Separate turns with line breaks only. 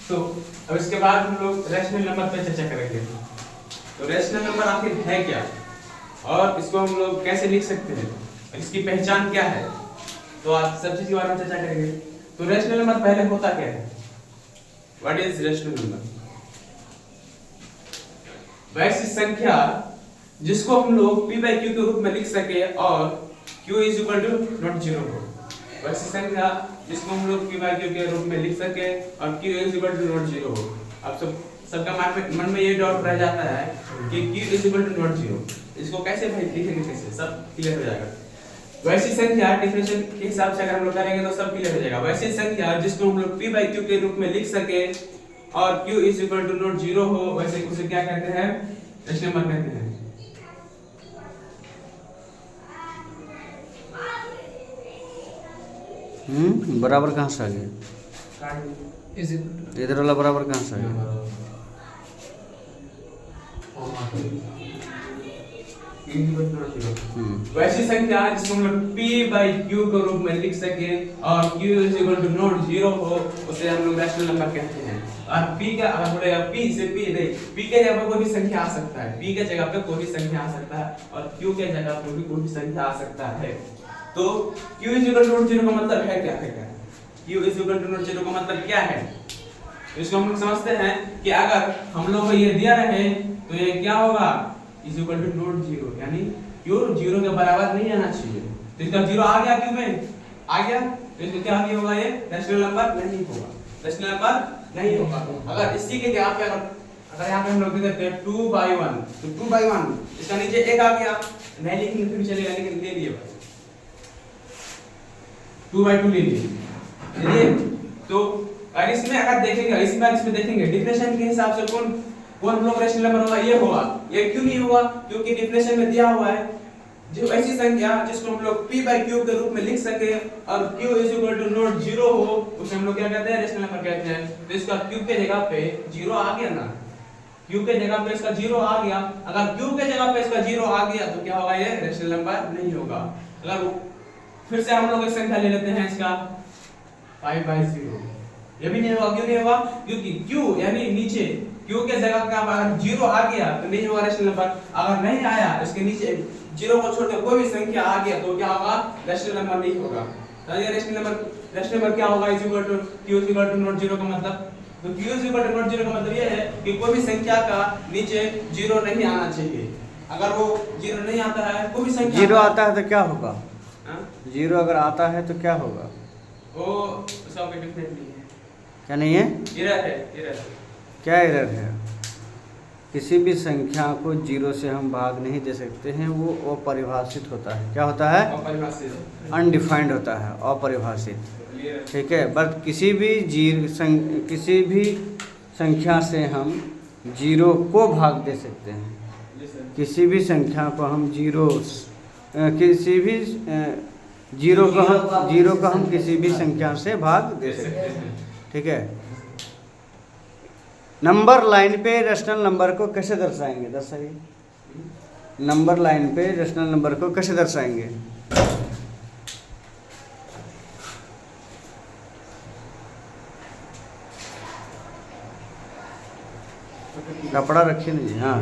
तो अब इसके बाद हम लोग रैशनल नंबर पे चर्चा करेंगे। तो रैशनल नंबर आखिर है क्या और इसको हम लोग कैसे लिख सकते हैं, इसकी पहचान क्या है, तो आप सब चीज के बारे में चर्चा करेंगे। तो रैशनल नंबर पहले होता क्या है, व्हाट इज रैशनल नंबर? वैसी संख्या जिसको हम लोग p by q के रूप में लिख सके और q is equal to not zero हो। वैसी संख्या जिसको हम लोग p by q के रूप में लिख सके और q is equal to not zero हो। अब सबका मन में ये डाउट रह जाता है कि q is equal to not zero, इसको कैसे भाई लिखेंगे, कैसे, सब क्लियर हो जाएगा। वैसी संख्या डिफरेंशियल के हिसाब से अगर हम लोग करेंगे तो सब क्लियर हो जाएगा। वैसी संख्या जिसको हम लोग p by q के रूप में लिख सके और q is equal to not zero हो, वैसे उसे क्या कहते हैं, रैशनल नंबर कहते हैं।
बराबर कहाँ से आ गया, इधर वाला बराबर कहाँ से आ गया?
वैसी संख्या जिसको हम लोग p by q के रूप में लिख सके और q is equal to not zero हो, उसे हम लोग रैशनल नंबर कहते हैं। और p का अगर बोलेगा p से p दे, p के जगह पर कोई भी संख्या आ सकता है, p के जगह पे कोई भी संख्या आ सकता है और q के जगह पर भी कोई भी संख्या आ सकता है। तो q is equal to not zero का मतलब है क्या है, q is equal to not zero का मतलब क्या है, इसको हम लोग समझते हैं कि अगर हम लोग को ये दिया रहे तो ये क्या होगा, is equal to not zero, यानी q जीरो के बराबर नहीं आना चाहिए। तो इसका जीरो आ गया, q में आ गया, तो इसका क्या नहीं होगा, ये रैशनल नंबर नहीं होगा, रैशनल नंबर नहीं होगा। अगर इसी के जगह पे अगर यहाँ पे हम लोग देते हैं 2 by 1, तो 2 by 1 इसका नीचे 1 आ गया, नहीं लिखेंगे फिर भी चलेगा, लेकिन ले लिए 2 by 2 ले लिए। तो अगर इसमें अगर देखेंगे, इसी बार इसमें देखेंगे डिफरेंशियल के हिसाब से कौन कौन लोग रैशनल नंबर होगा, ये होगा। ये क्यों नहीं होगा, क्योंकि डिफरेंशियल में दिया हुआ है जो ऐसी संख्या जिसको हम लोग p by q के रूप में लिख सके और q is equal to not zero हो, उसे हम लोग क्या कहते हैं, रैशनल नंबर कहते हैं। तो इसका q के जगह पे जीरो आ गया ना, q के जगह पे इसका जीरो आ गया, अगर q के जगह पे इसका जीरो आ गया तो क्या होगा, ये रैशनल नंबर नहीं होगा। अगर फिर से हम लोग एक संख्या ले लेते हैं, इसका 5 by 0, ये भी नहीं होगा, क्यों नहीं होगा, क्योंकि q यानी नीचे q के जगह का अगर जीरो आ गया तो नहीं होगा रैशनल नंबर, अगर नहीं आया इसके नीचे जीरो को छोड़कर कोई भी संख्या आ गया तो क्या होगा, रैशनल नंबर नहीं होगा। तो ये रैशनल नंबर क्या होगा, is equal to q is equal to not zero का मतलब, तो q is equal to not zero का मतलब ये है कि कोई भी संख्या का नीचे जीरो नहीं आना चाहिए। अगर वो जीरो नहीं आता है, कोई भी संख्या
जीरो आता है तो क्या होगा,
जीरो
अगर आता है तो क्या होगा,
वो उसका कोई डिफरेंस नहीं है,
क्या नहीं है,
एरर है, एरर।
क्या एरर है? किसी भी संख्या को जीरो से हम भाग नहीं दे सकते हैं, वो अपरिभाषित होता है। क्या होता है?
अपरिभाषित,
अनडिफाइंड होता है, अपरिभाषित। ठीक है, बट किसी भी संख्या से हम जीरो को भाग दे सकते हैं। किसी भी संख्या को हम जीरो को हम किसी भी संख्या से भाग दे सकते हैं। ठीक है, नंबर लाइन पे रैशनल नंबर को कैसे दर्शाएंगे, दर्शाइए। नंबर लाइन पे रैशनल नंबर को कैसे दर्शाएंगे? कपड़ा रखिए नहीं, हाँ